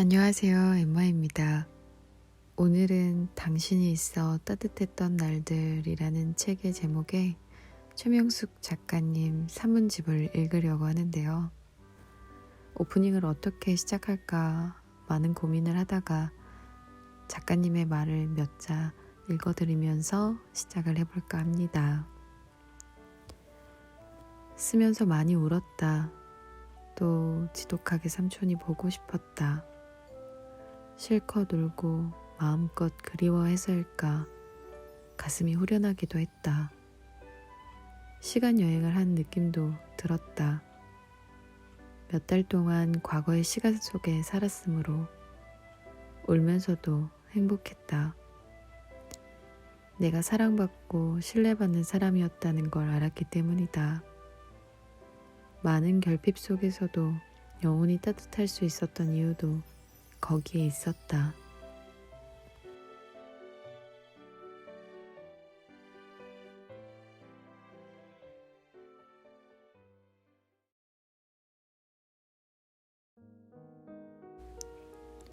안녕하세요. 엠마입니다. 오늘은 당신이 있어 따뜻했던 날들이라는 책의 제목에 최명숙 작가님 산문집을 읽으려고 하는데요. 오프닝을 어떻게 시작할까 많은 고민을 하다가 작가님의 말을 몇 자 읽어드리면서 시작을 해볼까 합니다. 쓰면서 많이 울었다. 또 지독하게 삼촌이 보고 싶었다. 실컷 울고 마음껏 그리워해서일까 가슴이 후련하기도 했다. 시간 여행을 한 느낌도 들었다. 몇 달 동안 과거의 시간 속에 살았으므로 울면서도 행복했다. 내가 사랑받고 신뢰받는 사람이었다는 걸 알았기 때문이다. 많은 결핍 속에서도 영혼이 따뜻할 수 있었던 이유도 거기에 있었다.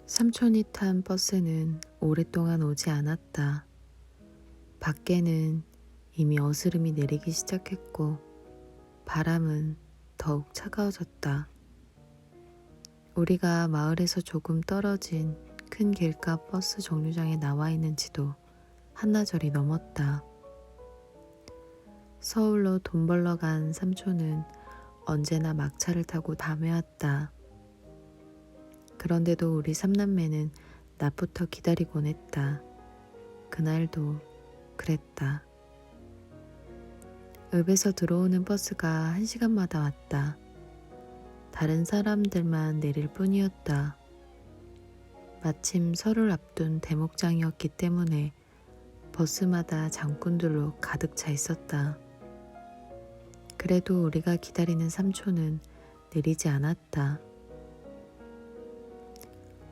삼촌이 탄 버스는 오랫동안 오지 않았다. 밖에는 이미 어스름이 내리기 시작했고 바람은 더욱 차가워졌다. 우리가 마을에서 조금 떨어진 큰 길가 버스 정류장에 나와 있는지도 한나절이 넘었다. 서울로 돈 벌러 간 삼촌은 언제나 막차를 타고 담해왔다. 그런데도 우리 삼남매는 낮부터 기다리곤 했다. 그날도 그랬다. 읍에서 들어오는 버스가 1시간마다 왔다. 다른 사람들만 내릴 뿐이었다. 마침 설을 앞둔 대목장이었기 때문에 버스마다 장꾼들로 가득 차 있었다. 그래도 우리가 기다리는 삼촌은 내리지 않았다.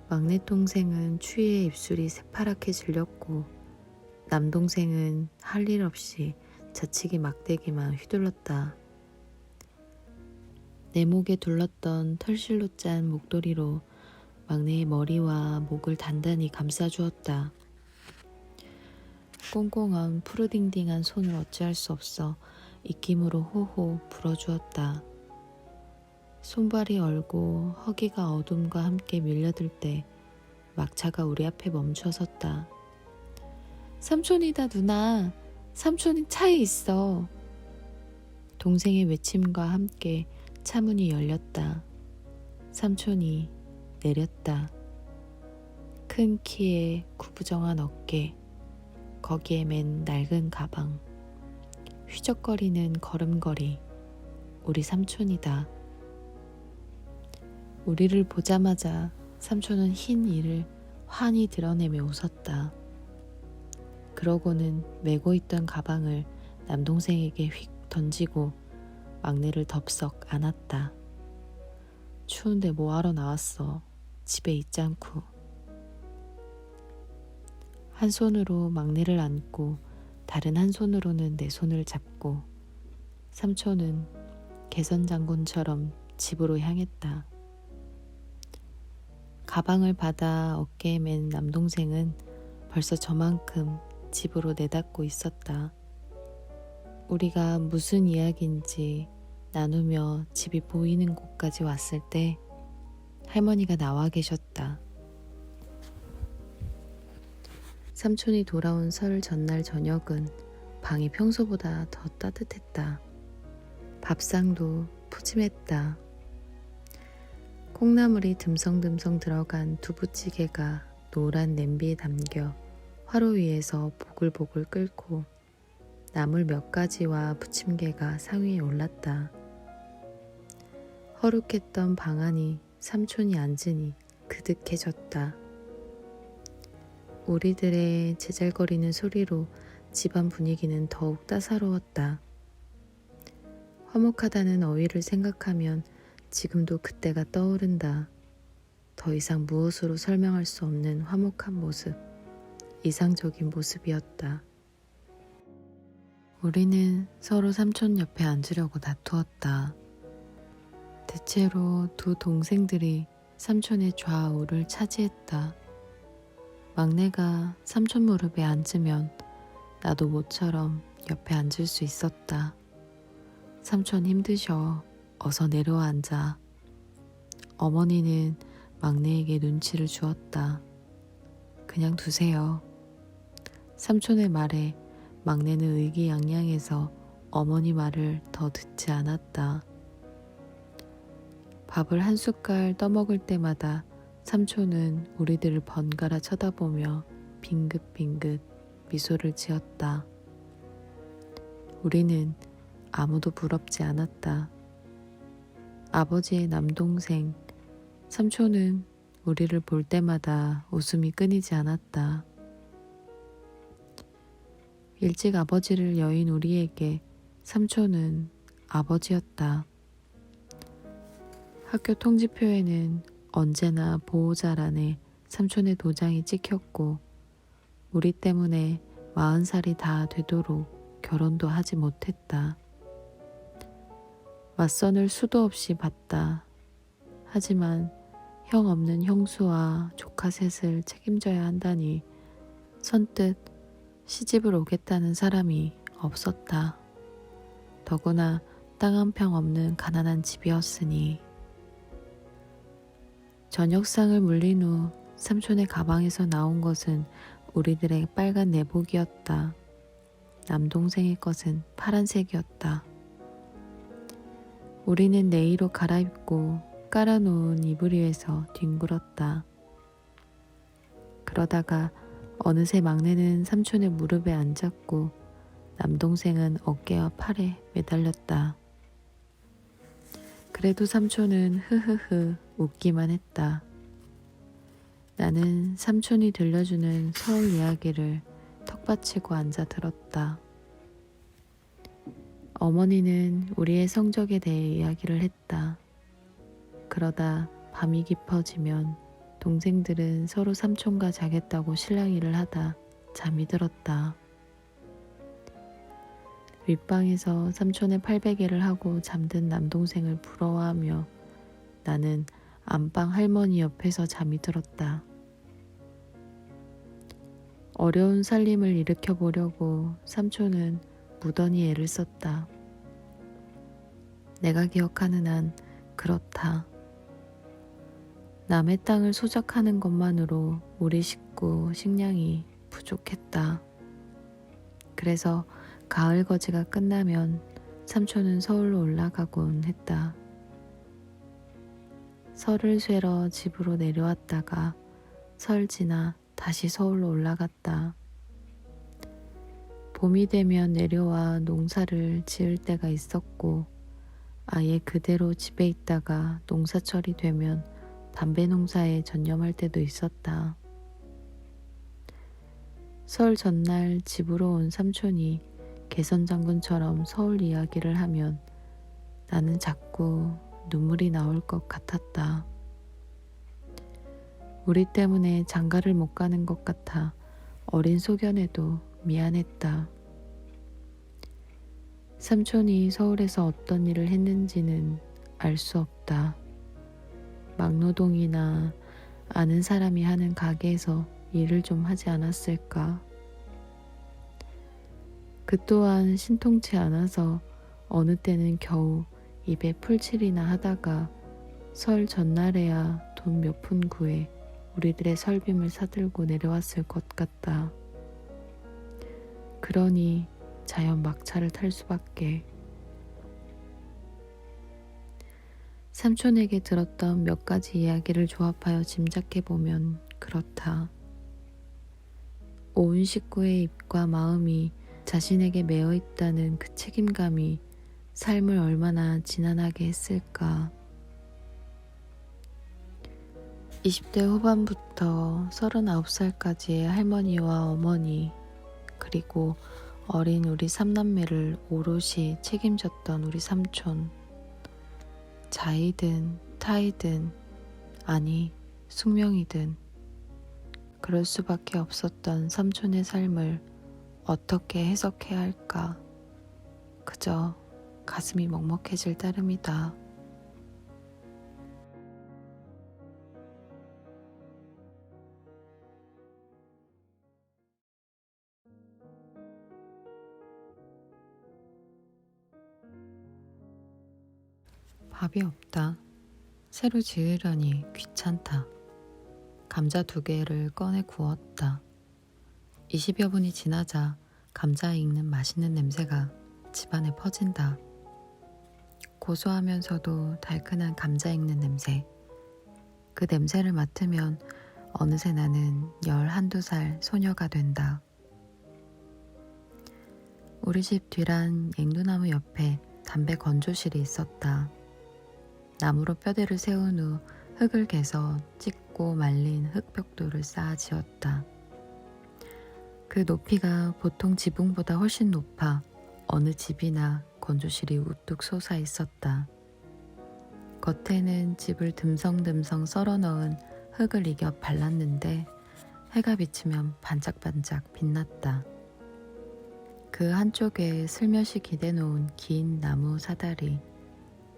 막내 동생은 추위에 입술이 새파랗게 질렸고 남동생은 할 일 없이 자치기 막대기만 휘둘렀다. 내 목에 둘렀던 털실로 짠 목도리로 막내의 머리와 목을 단단히 감싸주었다. 꽁꽁한 푸르딩딩한 손을 어찌할 수 없어 입김으로 호호 불어주었다. 손발이 얼고 허기가 어둠과 함께 밀려들 때 막차가 우리 앞에 멈춰 섰다. 삼촌이다 누나. 삼촌이 차에 있어. 동생의 외침과 함께 차 문이 열렸다. 삼촌이 내렸다. 큰 키에 구부정한 어깨, 거기에 맨 낡은 가방, 휘적거리는 걸음걸이, 우리 삼촌이다. 우리를 보자마자 삼촌은 흰 이를 환히 드러내며 웃었다. 그러고는 메고 있던 가방을 남동생에게 휙 던지고 막내를 덥석 안았다. 추운데 뭐하러 나왔어. 집에 있지 않고. 한 손으로 막내를 안고 다른 한 손으로는 내 손을 잡고 삼촌은 개선장군처럼 집으로 향했다. 가방을 받아 어깨에 맨 남동생은 벌써 저만큼 집으로 내닫고 있었다. 우리가 무슨 이야기인지 나누며 집이 보이는 곳까지 왔을 때 할머니가 나와 계셨다. 삼촌이 돌아온 설 전날 저녁은 방이 평소보다 더 따뜻했다. 밥상도 푸짐했다. 콩나물이 듬성듬성 들어간 두부찌개가 노란 냄비에 담겨 화로 위에서 보글보글 끓고 나물 몇 가지와 부침개가 상위에 올랐다. 허룩했던 방 안이 삼촌이 앉으니 그득해졌다. 우리들의 제잘거리는 소리로 집안 분위기는 더욱 따사로웠다. 화목하다는 어휘를 생각하면 지금도 그때가 떠오른다. 더 이상 무엇으로 설명할 수 없는 화목한 모습, 이상적인 모습이었다. 우리는 서로 삼촌 옆에 앉으려고 다투었다. 대체로 두 동생들이 삼촌의 좌우를 차지했다. 막내가 삼촌 무릎에 앉으면 나도 모처럼 옆에 앉을 수 있었다. 삼촌 힘드셔. 어서 내려와 앉아. 어머니는 막내에게 눈치를 주었다. 그냥 두세요. 삼촌의 말에 막내는 의기양양해서 어머니 말을 더 듣지 않았다. 밥을 한 숟갈 떠먹을 때마다 삼촌은 우리들을 번갈아 쳐다보며 빙긋빙긋 미소를 지었다. 우리는 아무도 부럽지 않았다. 아버지의 남동생 삼촌은 우리를 볼 때마다 웃음이 끊이지 않았다. 일찍 아버지를 여인 우리에게 삼촌은 아버지였다. 학교 통지표에는 언제나 보호자란에 삼촌의 도장이 찍혔고 우리 때문에 40살이 다 되도록 결혼도 하지 못했다. 맞선을 수도 없이 봤다. 하지만 형 없는 형수와 조카 셋을 책임져야 한다니 선뜻 시집을 오겠다는 사람이 없었다. 더구나 땅 한 평 없는 가난한 집이었으니. 저녁상을 물린 후 삼촌의 가방에서 나온 것은 우리들의 빨간 내복이었다. 남동생의 것은 파란색이었다. 우리는 내의로 갈아입고 깔아놓은 이불 위에서 뒹굴었다. 그러다가 어느새 막내는 삼촌의 무릎에 앉았고 남동생은 어깨와 팔에 매달렸다. 그래도 삼촌은 흐흐흐 웃기만 했다. 나는 삼촌이 들려주는 서울 이야기를 턱받치고 앉아 들었다. 어머니는 우리의 성적에 대해 이야기를 했다. 그러다 밤이 깊어지면 동생들은 서로 삼촌과 자겠다고 실랑이를 하다 잠이 들었다. 윗방에서 삼촌의 팔베개를 하고 잠든 남동생을 부러워하며 나는 안방 할머니 옆에서 잠이 들었다. 어려운 살림을 일으켜보려고 삼촌은 무던히 애를 썼다. 내가 기억하는 한 그렇다. 남의 땅을 소작하는 것만으로 우리 식구 식량이 부족했다. 그래서 가을 거지가 끝나면 삼촌은 서울로 올라가곤 했다. 설을 쇠러 집으로 내려왔다가 설 지나 다시 서울로 올라갔다. 봄이 되면 내려와 농사를 지을 때가 있었고 아예 그대로 집에 있다가 농사철이 되면 담배 농사에 전념할 때도 있었다. 설 전날 집으로 온 삼촌이 개선장군처럼 서울 이야기를 하면 나는 자꾸 눈물이 나올 것 같았다. 우리 때문에 장가를 못 가는 것 같아 어린 소견에도 미안했다. 삼촌이 서울에서 어떤 일을 했는지는 알 수 없다. 막노동이나 아는 사람이 하는 가게에서 일을 좀 하지 않았을까? 그 또한 신통치 않아서 어느 때는 겨우 입에 풀칠이나 하다가 설 전날에야 돈 몇 푼 구해 우리들의 설빔을 사들고 내려왔을 것 같다. 그러니 자연 막차를 탈 수밖에. 삼촌에게 들었던 몇 가지 이야기를 조합하여 짐작해보면 그렇다. 온 식구의 입과 마음이 자신에게 매어 있다는 그 책임감이 삶을 얼마나 지난하게 했을까. 20대 후반부터 39살까지의 할머니와 어머니 그리고 어린 우리 삼남매를 오롯이 책임졌던 우리 삼촌. 자이든 타이든 아니 숙명이든 그럴 수밖에 없었던 삼촌의 삶을 어떻게 해석해야 할까. 그저 가슴이 먹먹해질 따름이다. 밥이 없다. 새로 지으려니 귀찮다. 감자 2개를 꺼내 구웠다. 20여 분이 지나자 감자에 익는 맛있는 냄새가 집안에 퍼진다. 고소하면서도 달큰한 감자 익는 냄새. 그 냄새를 맡으면 어느새 나는 12살 소녀가 된다. 우리 집 뒤란 앵두나무 옆에 담배 건조실이 있었다. 나무로 뼈대를 세운 후 흙을 개서 찢고 말린 흙벽돌을 쌓아 지었다. 그 높이가 보통 지붕보다 훨씬 높아 어느 집이나 건조실이 우뚝 솟아 있었다. 겉에는 집을 듬성듬성 썰어 넣은 흙을 이겨 발랐는데 해가 비치면 반짝반짝 빛났다. 그 한쪽에 슬며시 기대놓은 긴 나무 사다리,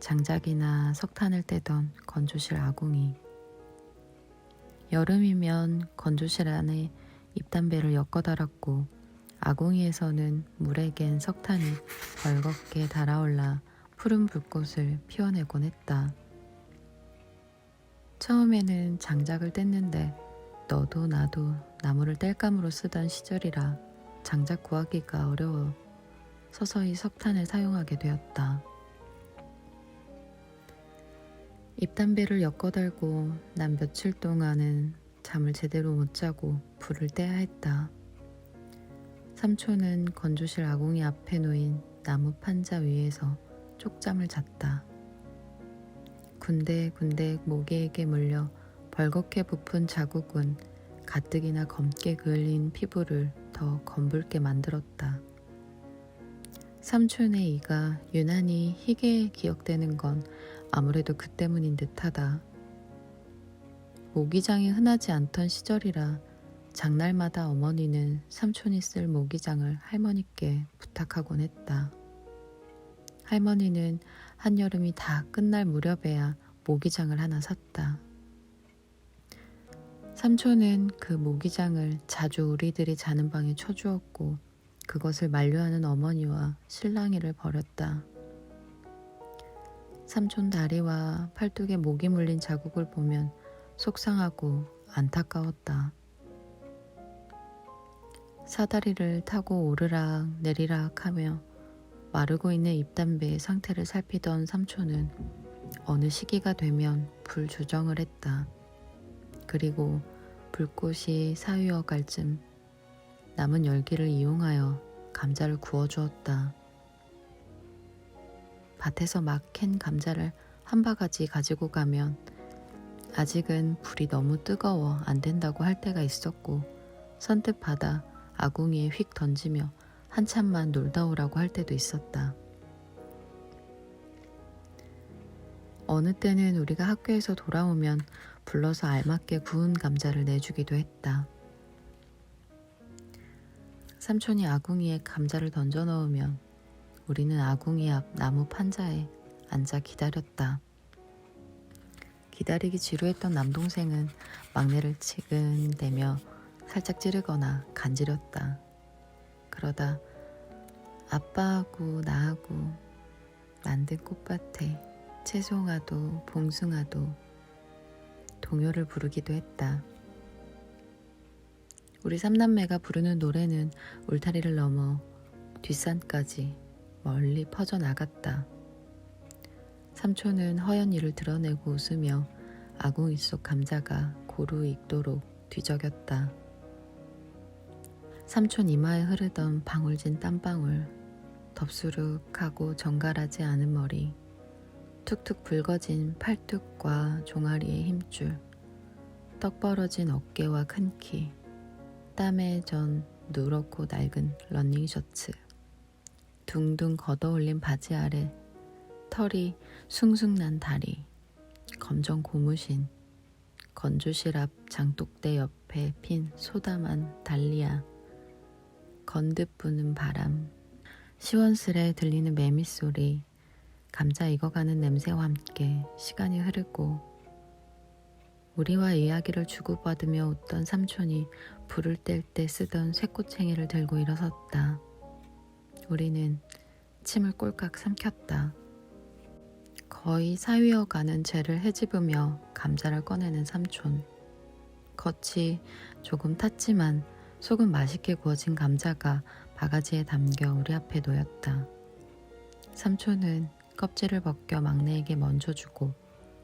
장작이나 석탄을 떼던 건조실 아궁이. 여름이면 건조실 안에 잎담배를 엮어 달았고 아궁이에서는 물에 갠 석탄이 벌겋게 달아올라 푸른 불꽃을 피워내곤 했다. 처음에는 장작을 뗐는데 너도 나도 나무를 땔감으로 쓰던 시절이라 장작 구하기가 어려워 서서히 석탄을 사용하게 되었다. 잎담배를 엮어달고 난 며칠 동안은 잠을 제대로 못 자고 불을 떼야 했다. 삼촌은 건조실 아궁이 앞에 놓인 나무 판자 위에서 쪽잠을 잤다. 군데군데 모기에게 물려 벌겋게 부푼 자국은 가뜩이나 검게 그을린 피부를 더 검붉게 만들었다. 삼촌의 이가 유난히 희게 기억되는 건 아무래도 그 때문인 듯하다. 모기장이 흔하지 않던 시절이라 장날마다 어머니는 삼촌이 쓸 모기장을 할머니께 부탁하곤 했다. 할머니는 한여름이 다 끝날 무렵에야 모기장을 하나 샀다. 삼촌은 그 모기장을 자주 우리들이 자는 방에 쳐주었고 그것을 만류하는 어머니와 실랑이를 벌였다. 삼촌 다리와 팔뚝에 모기 물린 자국을 보면 속상하고 안타까웠다. 사다리를 타고 오르락 내리락 하며 마르고 있는 잎담배의 상태를 살피던 삼촌은 어느 시기가 되면 불 조정을 했다. 그리고 불꽃이 사위어 갈 쯤 남은 열기를 이용하여 감자를 구워주었다. 밭에서 막 캔 감자를 한 바가지 가지고 가면 아직은 불이 너무 뜨거워 안 된다고 할 때가 있었고 선뜻 받아 아궁이에 휙 던지며 한참만 놀다 오라고 할 때도 있었다. 어느 때는 우리가 학교에서 돌아오면 불러서 알맞게 구운 감자를 내주기도 했다. 삼촌이 아궁이에 감자를 던져 넣으면 우리는 아궁이 앞 나무 판자에 앉아 기다렸다. 기다리기 지루했던 남동생은 막내를 지근대며 살짝 찌르거나 간지렸다. 그러다 아빠하고 나하고 만든 꽃밭에 채송아도 봉숭아도 동요를 부르기도 했다. 우리 삼남매가 부르는 노래는 울타리를 넘어 뒷산까지 멀리 퍼져나갔다. 삼촌은 허연 이를 드러내고 웃으며 아궁이 속 감자가 고루 익도록 뒤적였다. 삼촌 이마에 흐르던 방울진 땀방울, 덥수룩하고 정갈하지 않은 머리, 툭툭 붉어진 팔뚝과 종아리의 힘줄, 떡 벌어진 어깨와 큰 키, 땀에 전 누렇고 낡은 러닝셔츠, 둥둥 걷어올린 바지 아래 털이 숭숭 난 다리, 검정 고무신, 건조실 앞 장독대 옆에 핀 소담한 달리아, 건듯 부는 바람, 시원스레 들리는 매미소리, 감자 익어가는 냄새와 함께 시간이 흐르고 우리와 이야기를 주고받으며 웃던 삼촌이 불을 뗄 때 쓰던 쇠꼬챙이를 들고 일어섰다. 우리는 침을 꼴깍 삼켰다. 거의 사위어가는 채를 헤집으며 감자를 꺼내는 삼촌. 겉이 조금 탔지만 속은 맛있게 구워진 감자가 바가지에 담겨 우리 앞에 놓였다. 삼촌은 껍질을 벗겨 막내에게 먼저 주고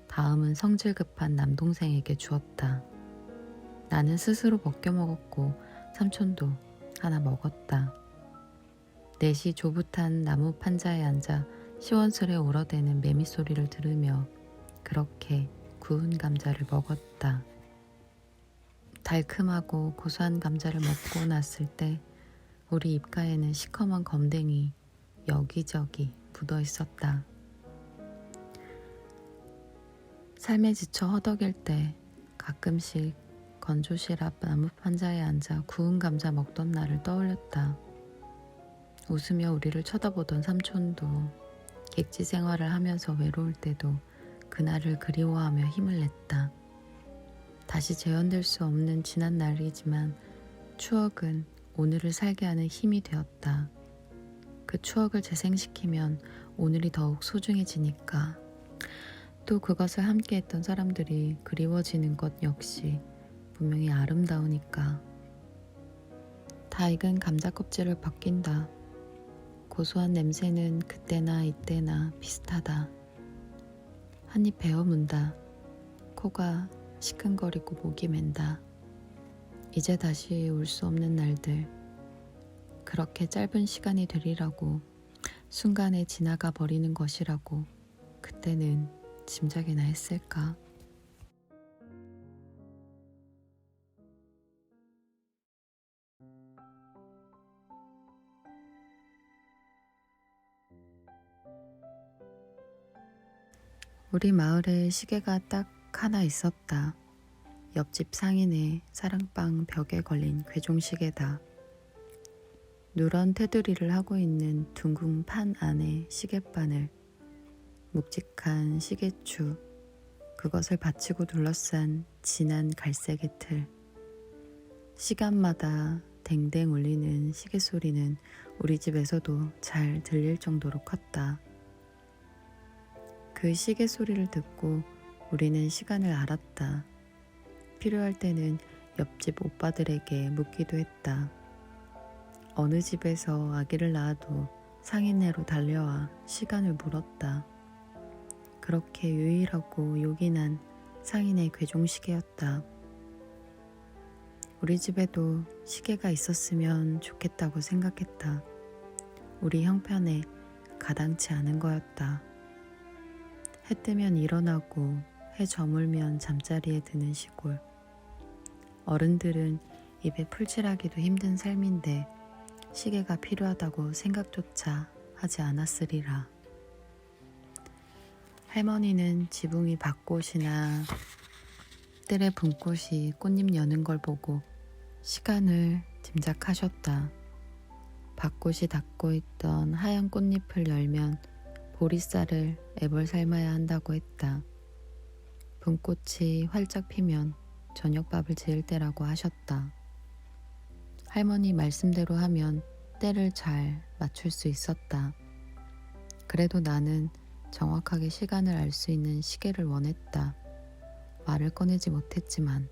다음은 성질 급한 남동생에게 주었다. 나는 스스로 벗겨 먹었고 삼촌도 하나 먹었다. 넷이 조붓한 나무 판자에 앉아 시원스레 울어대는 매미 소리를 들으며 그렇게 구운 감자를 먹었다. 달큼하고 고소한 감자를 먹고 났을 때 우리 입가에는 시커먼 검댕이 여기저기 묻어 있었다. 삶에 지쳐 허덕일 때 가끔씩 건조실 앞 나무 판자에 앉아 구운 감자 먹던 날을 떠올렸다. 웃으며 우리를 쳐다보던 삼촌도 객지 생활을 하면서 외로울 때도 그날을 그리워하며 힘을 냈다. 다시 재현될 수 없는 지난 날이지만 추억은 오늘을 살게 하는 힘이 되었다. 그 추억을 재생시키면 오늘이 더욱 소중해지니까. 또 그것을 함께했던 사람들이 그리워지는 것 역시 분명히 아름다우니까. 다 익은 감자 껍질을 벗긴다. 고소한 냄새는 그때나 이때나 비슷하다. 한입 베어 문다. 코가 시큰거리고 목이 맨다. 이제 다시 올 수 없는 날들. 그렇게 짧은 시간이 되리라고, 순간에 지나가 버리는 것이라고 그때는 짐작이나 했을까? 우리 마을에 시계가 딱 하나 있었다. 옆집 상인의 사랑방 벽에 걸린 괴종시계다. 누런 테두리를 하고 있는 둥근 판 안에 시계바늘, 묵직한 시계추, 그것을 받치고 둘러싼 진한 갈색의 틀. 시간마다 댕댕 울리는 시계 소리는 우리 집에서도 잘 들릴 정도로 컸다. 그 시계 소리를 듣고 우리는 시간을 알았다. 필요할 때는 옆집 오빠들에게 묻기도 했다. 어느 집에서 아기를 낳아도 상인네로 달려와 시간을 물었다. 그렇게 유일하고 요긴한 상인의 괴종시계였다. 우리 집에도 시계가 있었으면 좋겠다고 생각했다. 우리 형편에 가당치 않은 거였다. 해 뜨면 일어나고 해 저물면 잠자리에 드는 시골. 어른들은 입에 풀칠하기도 힘든 삶인데 시계가 필요하다고 생각조차 하지 않았으리라. 할머니는 지붕이 밭꽃이나 뜰에 분꽃이 꽃잎 여는 걸 보고 시간을 짐작하셨다. 밭꽃이 닫고 있던 하얀 꽃잎을 열면 보리쌀을 애벌 삶아야 한다고 했다. 분꽃이 활짝 피면 저녁밥을 지을 때라고 하셨다. 할머니 말씀대로 하면 때를 잘 맞출 수 있었다. 그래도 나는 정확하게 시간을 알 수 있는 시계를 원했다. 말을 꺼내지 못했지만.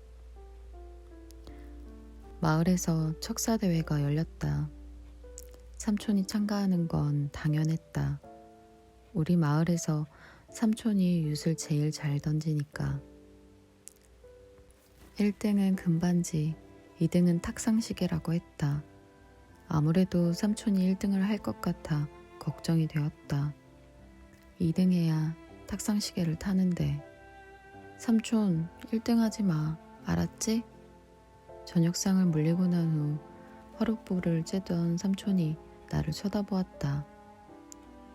마을에서 척사대회가 열렸다. 삼촌이 참가하는 건 당연했다. 우리 마을에서 삼촌이 윷을 제일 잘 던지니까. 1등은 금반지, 2등은 탁상시계라고 했다. 아무래도 삼촌이 1등을 할 것 같아 걱정이 되었다. 2등 해야 탁상시계를 타는데. 삼촌 1등 하지 마, 알았지? 저녁상을 물리고 난 후 화롯불을 쬐던 삼촌이 나를 쳐다보았다.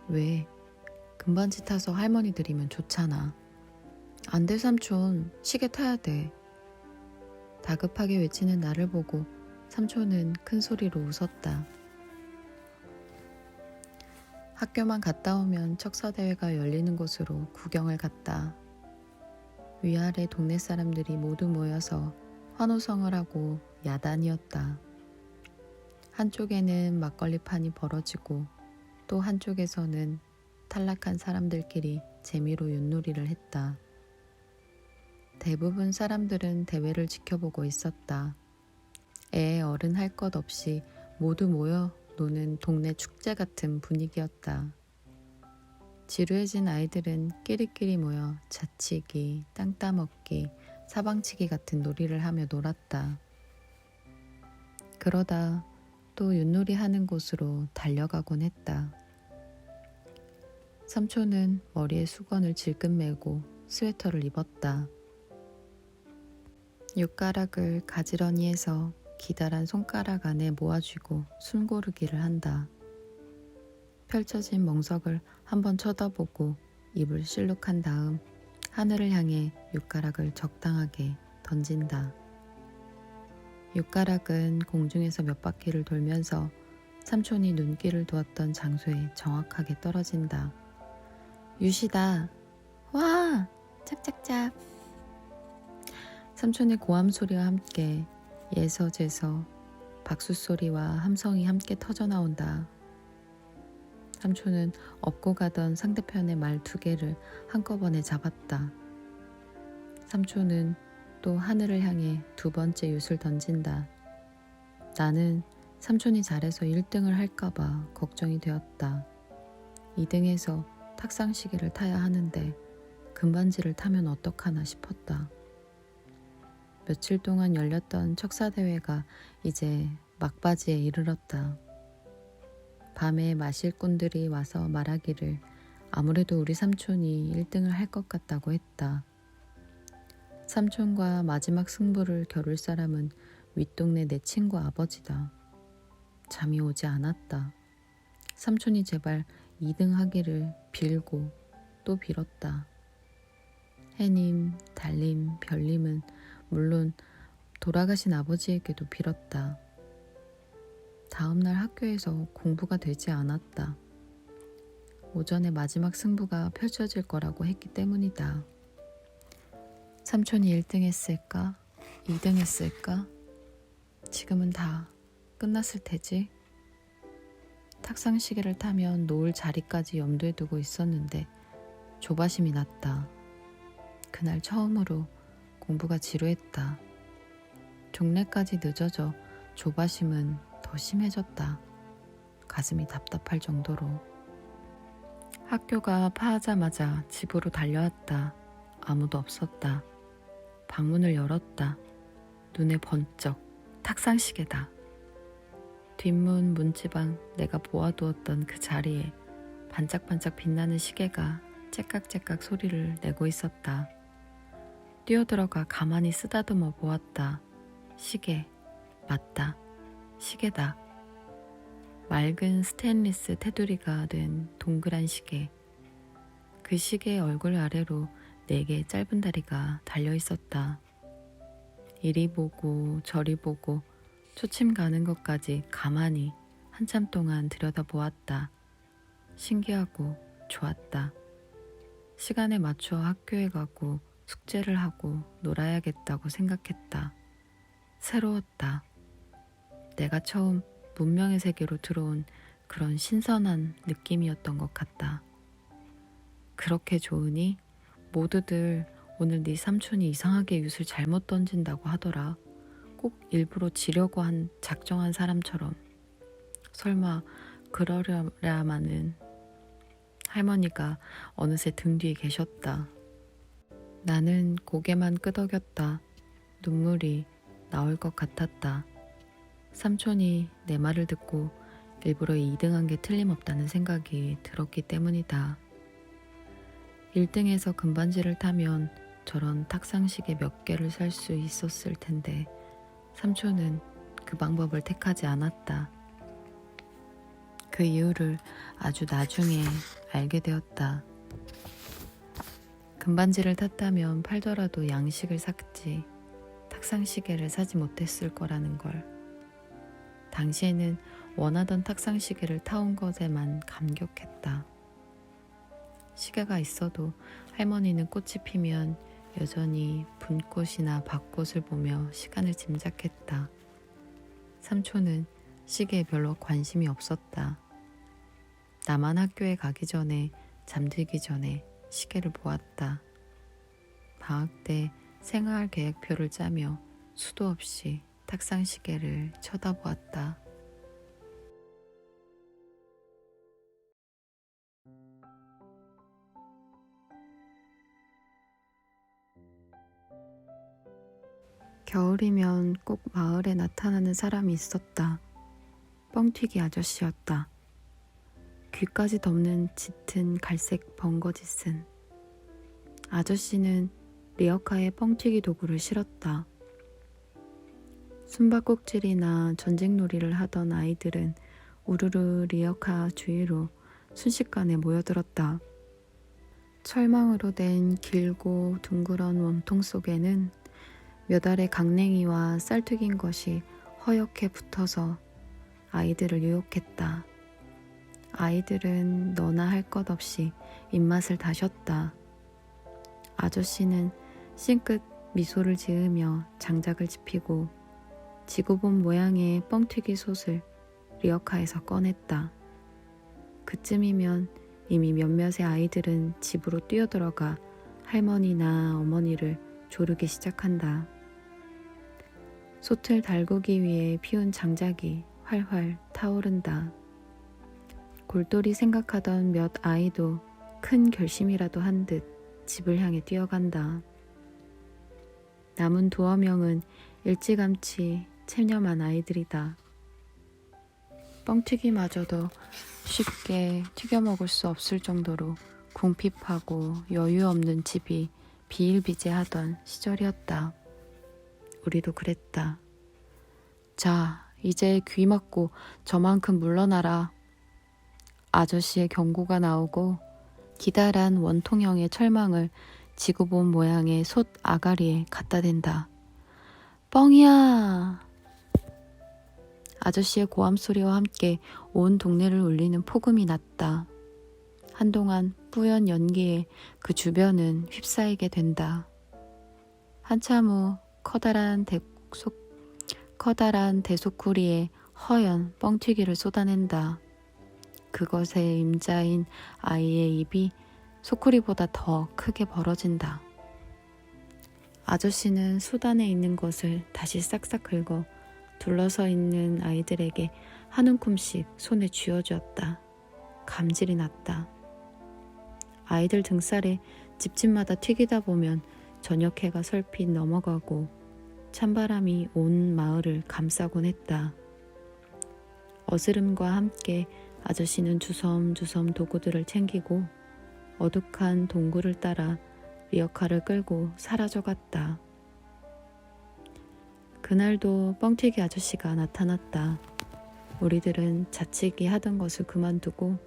왜? 금반지 타서 할머니 드리면 좋잖아. 안 돼 삼촌, 시계 타야 돼. 다급하게 외치는 나를 보고 삼촌은 큰 소리로 웃었다. 학교만 갔다 오면 척사대회가 열리는 곳으로 구경을 갔다. 위아래 동네 사람들이 모두 모여서 환호성을 하고 야단이었다. 한쪽에는 막걸리판이 벌어지고 또 한쪽에서는 탈락한 사람들끼리 재미로 윷놀이를 했다. 대부분 사람들은 대회를 지켜보고 있었다. 애 어른 할 것 없이 모두 모여 노는 동네 축제 같은 분위기였다. 지루해진 아이들은 끼리끼리 모여 자치기, 땅 따먹기, 사방치기 같은 놀이를 하며 놀았다. 그러다 또 윷놀이 하는 곳으로 달려가곤 했다. 삼촌은 머리에 수건을 질끈 매고 스웨터를 입었다. 윷가락을 가지런히 해서 기다란 손가락 안에 모아쥐고 숨고르기를 한다. 펼쳐진 멍석을 한번 쳐다보고 입을 실룩한 다음 하늘을 향해 윷가락을 적당하게 던진다. 윷가락은 공중에서 몇 바퀴를 돌면서 삼촌이 눈길을 두었던 장소에 정확하게 떨어진다. 윷이다. 와! 짝짝짝. 삼촌의 고함 소리와 함께 예서제서 박수 소리와 함성이 함께 터져나온다. 삼촌은 업고 가던 상대편의 말 2개를 한꺼번에 잡았다. 삼촌은 또 하늘을 향해 2번째 윷을 던진다. 나는 삼촌이 잘해서 1등을 할까봐 걱정이 되었다. 2등에서 탁상시계를 타야 하는데 금반지를 타면 어떡하나 싶었다. 며칠 동안 열렸던 척사대회가 이제 막바지에 이르렀다. 밤에 마실꾼들이 와서 말하기를 아무래도 우리 삼촌이 1등을 할 것 같다고 했다. 삼촌과 마지막 승부를 겨룰 사람은 윗동네 내 친구 아버지다. 잠이 오지 않았다. 삼촌이 제발 2등 하기를 빌고 또 빌었다. 해님, 달님, 별님은 물론 돌아가신 아버지에게도 빌었다. 다음날 학교에서 공부가 되지 않았다. 오전에 마지막 승부가 펼쳐질 거라고 했기 때문이다. 삼촌이 1등 했을까? 2등 했을까? 지금은 다 끝났을 테지? 탁상시계를 타면 놓을 자리까지 염두에 두고 있었는데 조바심이 났다. 그날 처음으로 공부가 지루했다. 종례까지 늦어져 조바심은 더 심해졌다. 가슴이 답답할 정도로. 학교가 파하자마자 집으로 달려왔다. 아무도 없었다. 방문을 열었다. 눈에 번쩍 탁상시계다. 뒷문 문지방 내가 모아두었던 그 자리에 반짝반짝 빛나는 시계가 째깍째깍 소리를 내고 있었다. 뛰어들어가 가만히 쓰다듬어 보았다. 시계, 맞다. 시계다. 맑은 스테인리스 테두리가 된 동그란 시계. 그 시계의 얼굴 아래로 4개의 짧은 다리가 달려 있었다. 이리 보고 저리 보고 초침 가는 것까지 가만히 한참 동안 들여다보았다. 신기하고 좋았다. 시간에 맞춰 학교에 가고 숙제를 하고 놀아야겠다고 생각했다. 새로웠다. 내가 처음 문명의 세계로 들어온 그런 신선한 느낌이었던 것 같다. 그렇게 좋으니 모두들 오늘 네 삼촌이 이상하게 윷을 잘못 던진다고 하더라. 꼭 일부러 지려고 한 작정한 사람처럼. 설마 그러려야만은. 할머니가 어느새 등 뒤에 계셨다. 나는 고개만 끄덕였다. 눈물이 나올 것 같았다. 삼촌이 내 말을 듣고 일부러 2등한 게 틀림없다는 생각이 들었기 때문이다. 1등에서 금반지를 타면 저런 탁상시계 몇 개를 살 수 있었을 텐데 삼촌은 그 방법을 택하지 않았다. 그 이유를 아주 나중에 알게 되었다. 금반지를 탔다면 팔더라도 양식을 샀지 탁상시계를 사지 못했을 거라는 걸. 당시에는 원하던 탁상시계를 타온 것에만 감격했다. 시계가 있어도 할머니는 꽃이 피면 여전히 분꽃이나 밭꽃을 보며 시간을 짐작했다. 삼촌은 시계에 별로 관심이 없었다. 나만 학교에 가기 전에 잠들기 전에 시계를 보았다. 방학 때 생활 계획표를 짜며 수도 없이 탁상 시계를 쳐다보았다. 겨울이면 꼭 마을에 나타나는 사람이 있었다. 뻥튀기 아저씨였다. 귀까지 덮는 짙은 갈색 벙거지 쓴 아저씨는 리어카에 뻥튀기 도구를 실었다. 숨바꼭질이나 전쟁놀이를 하던 아이들은 우르르 리어카 주위로 순식간에 모여들었다. 철망으로 된 길고 둥그런 원통 속에는 몇 알의 강냉이와 쌀 튀긴 것이 허옇게 붙어서 아이들을 유혹했다. 아이들은 너나 할 것 없이 입맛을 다셨다. 아저씨는 싱긋 미소를 지으며 장작을 지피고 지구본 모양의 뻥튀기 솥을 리어카에서 꺼냈다. 그쯤이면 이미 몇몇의 아이들은 집으로 뛰어들어가 할머니나 어머니를 조르기 시작한다. 솥을 달구기 위해 피운 장작이 활활 타오른다. 골똘히 생각하던 몇 아이도 큰 결심이라도 한 듯 집을 향해 뛰어간다. 남은 두어 명은 일찌감치 체념한 아이들이다. 뻥튀기마저도 쉽게 튀겨 먹을 수 없을 정도로 궁핍하고 여유 없는 집이 비일비재하던 시절이었다. 우리도 그랬다. 자, 이제 귀 막고 저만큼 물러나라. 아저씨의 경고가 나오고 기다란 원통형의 철망을 지구본 모양의 솥 아가리에 갖다 댄다. 뻥이야! 아저씨의 고함 소리와 함께 온 동네를 울리는 폭음이 났다. 한동안 뿌연 연기에 그 주변은 휩싸이게 된다. 한참 후 커다란 대소쿠리에 허연 뻥튀기를 쏟아낸다. 그것에 임자인 아이의 입이 소쿠리보다 더 크게 벌어진다. 아저씨는 숯 안에 있는 것을 다시 싹싹 긁어 둘러서 있는 아이들에게 한 움큼씩 손에 쥐어주었다. 감질이 났다. 아이들 등살에 집집마다 튀기다 보면 저녁 해가 설핏 넘어가고 찬바람이 온 마을을 감싸곤 했다. 어스름과 함께 아저씨는 주섬주섬 도구들을 챙기고 어둑한 동굴을 따라 리어카를 끌고 사라져갔다. 그날도 뻥튀기 아저씨가 나타났다. 우리들은 자치기 하던 것을 그만두고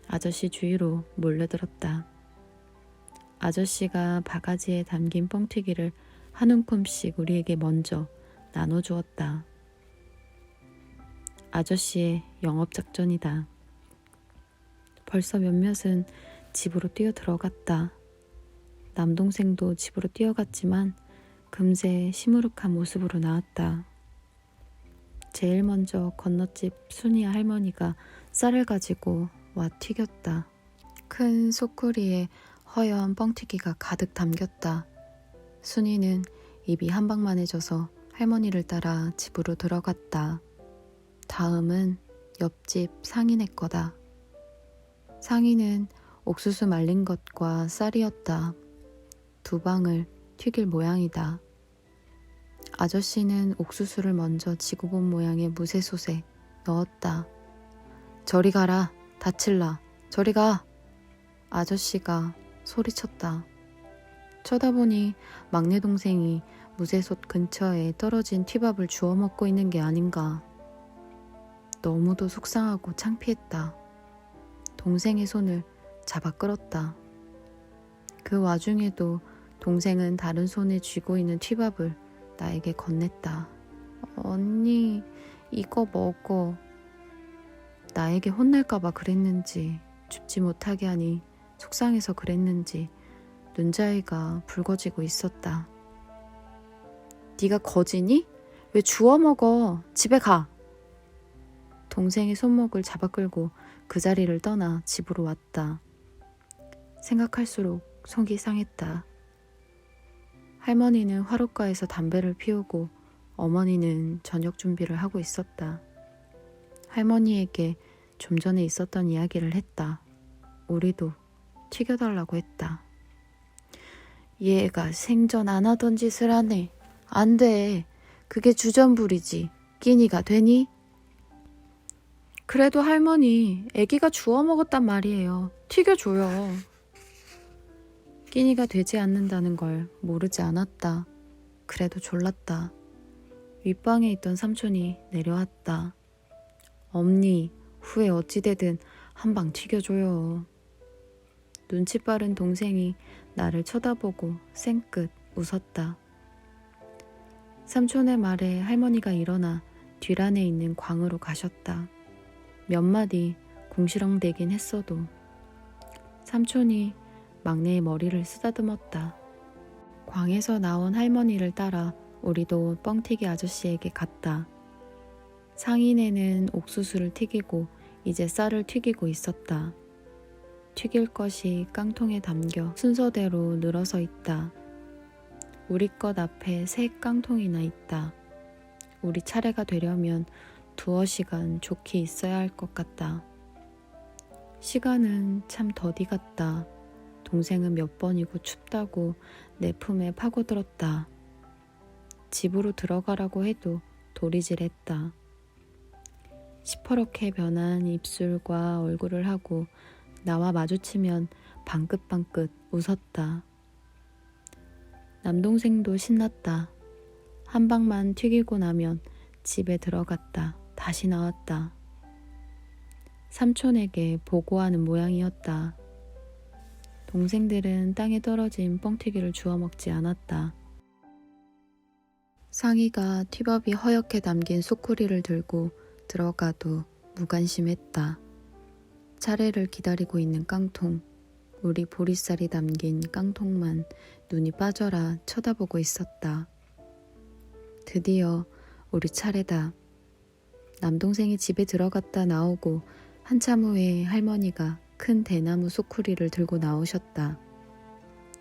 아저씨 주위로 몰려들었다. 아저씨가 바가지에 담긴 뻥튀기를 한 움큼씩 우리에게 먼저 나눠주었다. 아저씨의 영업작전이다. 벌써 몇몇은 집으로 뛰어들어갔다. 남동생도 집으로 뛰어갔지만 금세 시무룩한 모습으로 나왔다. 제일 먼저 건너집 순이 할머니가 쌀을 가지고 와 튀겼다. 큰 소쿠리에 허연 뻥튀기가 가득 담겼다. 순이는 입이 한방만해져서 할머니를 따라 집으로 들어갔다. 다음은 옆집 상인의 거다. 상인은 옥수수 말린 것과 쌀이었다. 2방을 튀길 모양이다. 아저씨는 옥수수를 먼저 지구본 모양의 무쇠솥에 넣었다. 저리 가라. 다칠라. 저리 가. 아저씨가 소리쳤다. 쳐다보니 막내 동생이 무쇠솥 근처에 떨어진 튀밥을 주워 먹고 있는 게 아닌가. 너무도 속상하고 창피했다. 동생의 손을 잡아 끌었다. 그 와중에도 동생은 다른 손에 쥐고 있는 튀밥을 나에게 건넸다. 언니, 이거 먹어. 나에게 혼날까봐 그랬는지 줍지 못하게 하니 속상해서 그랬는지 눈자위가 붉어지고 있었다. 네가 거지니? 왜 주워 먹어? 집에 가! 동생의 손목을 잡아 끌고 그 자리를 떠나 집으로 왔다. 생각할수록 속이 상했다. 할머니는 화롯가에서 담배를 피우고 어머니는 저녁 준비를 하고 있었다. 할머니에게 좀 전에 있었던 이야기를 했다. 우리도 튀겨달라고 했다. 얘가 생전 안 하던 짓을 하네. 안 돼. 그게 주전부리지. 끼니가 되니? 그래도 할머니, 애기가 주워 먹었단 말이에요. 튀겨줘요. 끼니가 되지 않는다는 걸 모르지 않았다. 그래도 졸랐다. 윗방에 있던 삼촌이 내려왔다. 엄니, 후에 어찌되든 한 방 튀겨줘요. 눈치 빠른 동생이 나를 쳐다보고 쌩끗 웃었다. 삼촌의 말에 할머니가 일어나 뒷안에 있는 광으로 가셨다. 몇 마디 궁시렁대긴 했어도 삼촌이 막내의 머리를 쓰다듬었다. 광에서 나온 할머니를 따라 우리도 뻥튀기 아저씨에게 갔다. 상인에는 옥수수를 튀기고 이제 쌀을 튀기고 있었다. 튀길 것이 깡통에 담겨 순서대로 늘어서 있다. 우리 것 앞에 3깡통이나 있다. 우리 차례가 되려면 2시간 좋게 있어야 할 것 같다. 시간은 참 더디 같다. 동생은 몇 번이고 춥다고 내 품에 파고들었다. 집으로 들어가라고 해도 도리질했다. 시퍼렇게 변한 입술과 얼굴을 하고 나와 마주치면 방긋방긋 웃었다. 남동생도 신났다. 한 방만 튀기고 나면 집에 들어갔다. 다시 나왔다. 삼촌에게 보고하는 모양이었다. 동생들은 땅에 떨어진 뻥튀기를 주워 먹지 않았다. 상이가 튀밥이 허옇게 담긴 소쿠리를 들고 들어가도 무관심했다. 차례를 기다리고 있는 깡통, 우리 보리쌀이 담긴 깡통만 눈이 빠져라 쳐다보고 있었다. 드디어 우리 차례다. 남동생이 집에 들어갔다 나오고 한참 후에 할머니가 큰 대나무 소쿠리를 들고 나오셨다.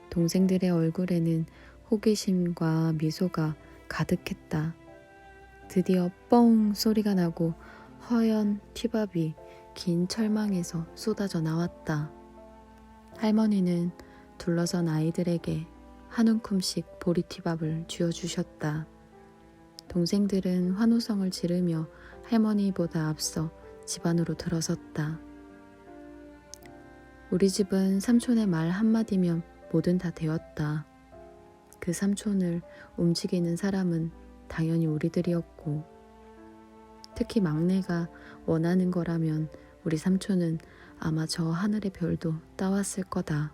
동생들의 얼굴에는 호기심과 미소가 가득했다. 드디어 뻥 소리가 나고 허연 튀밥이 긴 철망에서 쏟아져 나왔다. 할머니는 둘러선 아이들에게 한 움큼씩 보리튀밥을 쥐어주셨다. 동생들은 환호성을 지르며 할머니보다 앞서 집 안으로 들어섰다. 우리 집은 삼촌의 말 한마디면 뭐든 다 되었다. 그 삼촌을 움직이는 사람은 당연히 우리들이었고, 특히 막내가 원하는 거라면 우리 삼촌은 아마 저 하늘의 별도 따왔을 거다.